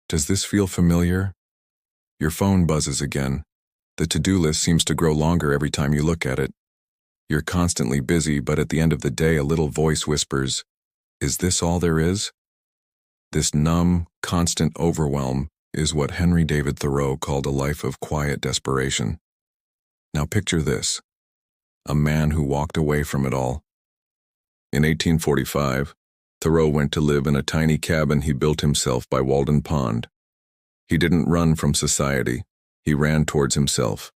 Does this feel familiar? Your phone buzzes again. The to-do list seems to grow longer every time you look at it. You're constantly busy, but at the end of the day, a little voice whispers, "Is this all there is?" This numb, constant overwhelm is what David Thoreau called a life of quiet desperation. Now picture this, a man who walked away from it all. In 1845, Thoreau went to live in a tiny cabin he built himself by Walden Pond. He didn't run from society, he ran towards himself.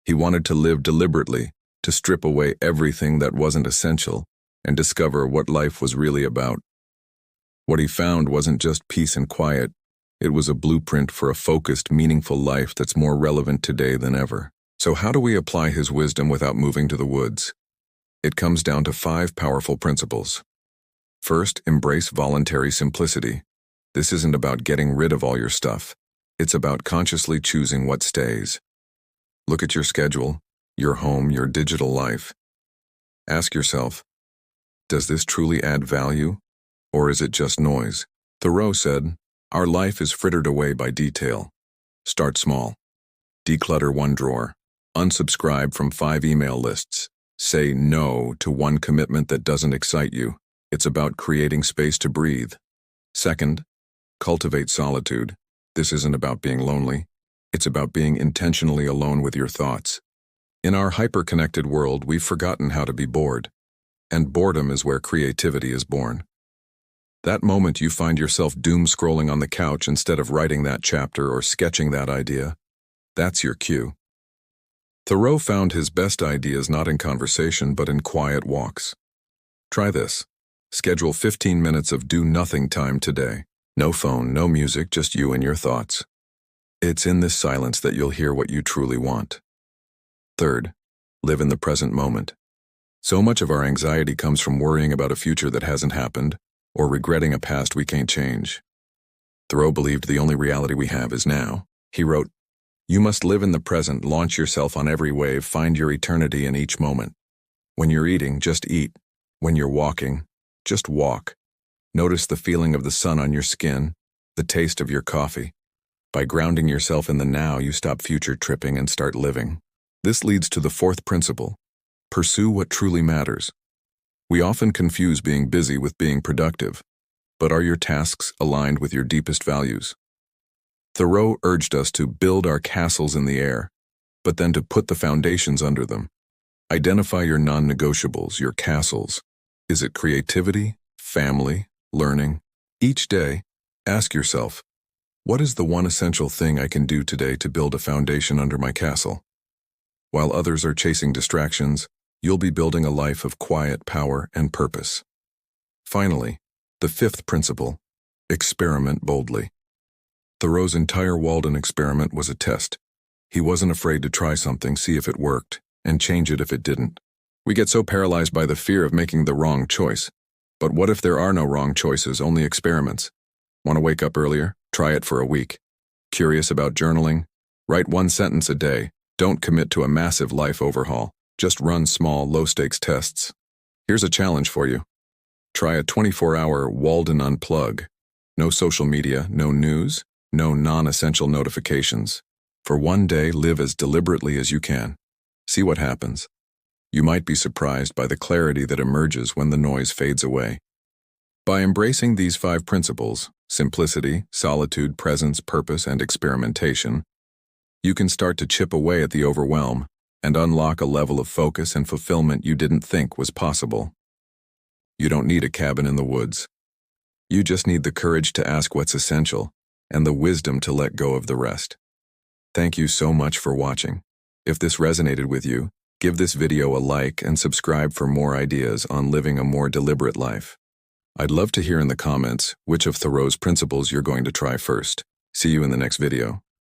He wanted to live deliberately, to strip away everything that wasn't essential and discover what life was really about. What he found wasn't just peace and quiet, it was a blueprint for a focused, meaningful life that's more relevant today than ever. So how do we apply his wisdom without moving to the woods? It comes down to 5 powerful principles. First, embrace voluntary simplicity. This isn't about getting rid of all your stuff. It's about consciously choosing what stays. Look at your schedule, your home, your digital life. Ask yourself, does this truly add value, or is it just noise? Thoreau said, our life is frittered away by detail. Start small. Declutter 1 drawer. Unsubscribe from 5 email lists. Say no to 1 commitment that doesn't excite you. It's about creating space to breathe. Second, cultivate solitude. This isn't about being lonely. It's about being intentionally alone with your thoughts. In our hyper-connected world, we've forgotten how to be bored. And boredom is where creativity is born. That moment you find yourself doom-scrolling on the couch instead of writing that chapter or sketching that idea, that's your cue. Thoreau found his best ideas not in conversation but in quiet walks. Try this. Schedule 15 minutes of do-nothing time today. No phone, no music, just you and your thoughts. It's in this silence that you'll hear what you truly want. Third, live in the present moment. So much of our anxiety comes from worrying about a future that hasn't happened or regretting a past we can't change. Thoreau believed the only reality we have is now. He wrote, "You must live in the present, launch yourself on every wave, find your eternity in each moment. When you're eating, just eat. When you're walking, just walk. Notice the feeling of the sun on your skin, the taste of your coffee. By grounding yourself in the now, you stop future tripping and start living." This leads to the 4th principle. Pursue what truly matters. We often confuse being busy with being productive, but are your tasks aligned with your deepest values? Thoreau urged us to build our castles in the air, but then to put the foundations under them. Identify your non-negotiables, your castles. Is it creativity, family, learning? Each day, ask yourself, what is the one essential thing I can do today to build a foundation under my castle? While others are chasing distractions, you'll be building a life of quiet power and purpose. Finally, the 5th principle, experiment boldly. Thoreau's entire Walden experiment was a test. He wasn't afraid to try something, see if it worked, and change it if it didn't. We get so paralyzed by the fear of making the wrong choice. But what if there are no wrong choices, only experiments? Want to wake up earlier? Try it for a week. Curious about journaling? Write 1 sentence a day. Don't commit to a massive life overhaul. Just run small, low-stakes tests. Here's a challenge for you. Try a 24-hour Walden Unplug. No social media, no news, no non-essential notifications. For 1 day, live as deliberately as you can. See what happens. You might be surprised by the clarity that emerges when the noise fades away. By embracing these 5 principles, simplicity, solitude, presence, purpose, and experimentation, you can start to chip away at the overwhelm and unlock a level of focus and fulfillment you didn't think was possible. You don't need a cabin in the woods. You just need the courage to ask what's essential and the wisdom to let go of the rest. Thank you so much for watching. If this resonated with you, give this video a like and subscribe for more ideas on living a more deliberate life. I'd love to hear in the comments which of Thoreau's principles you're going to try first. See you in the next video.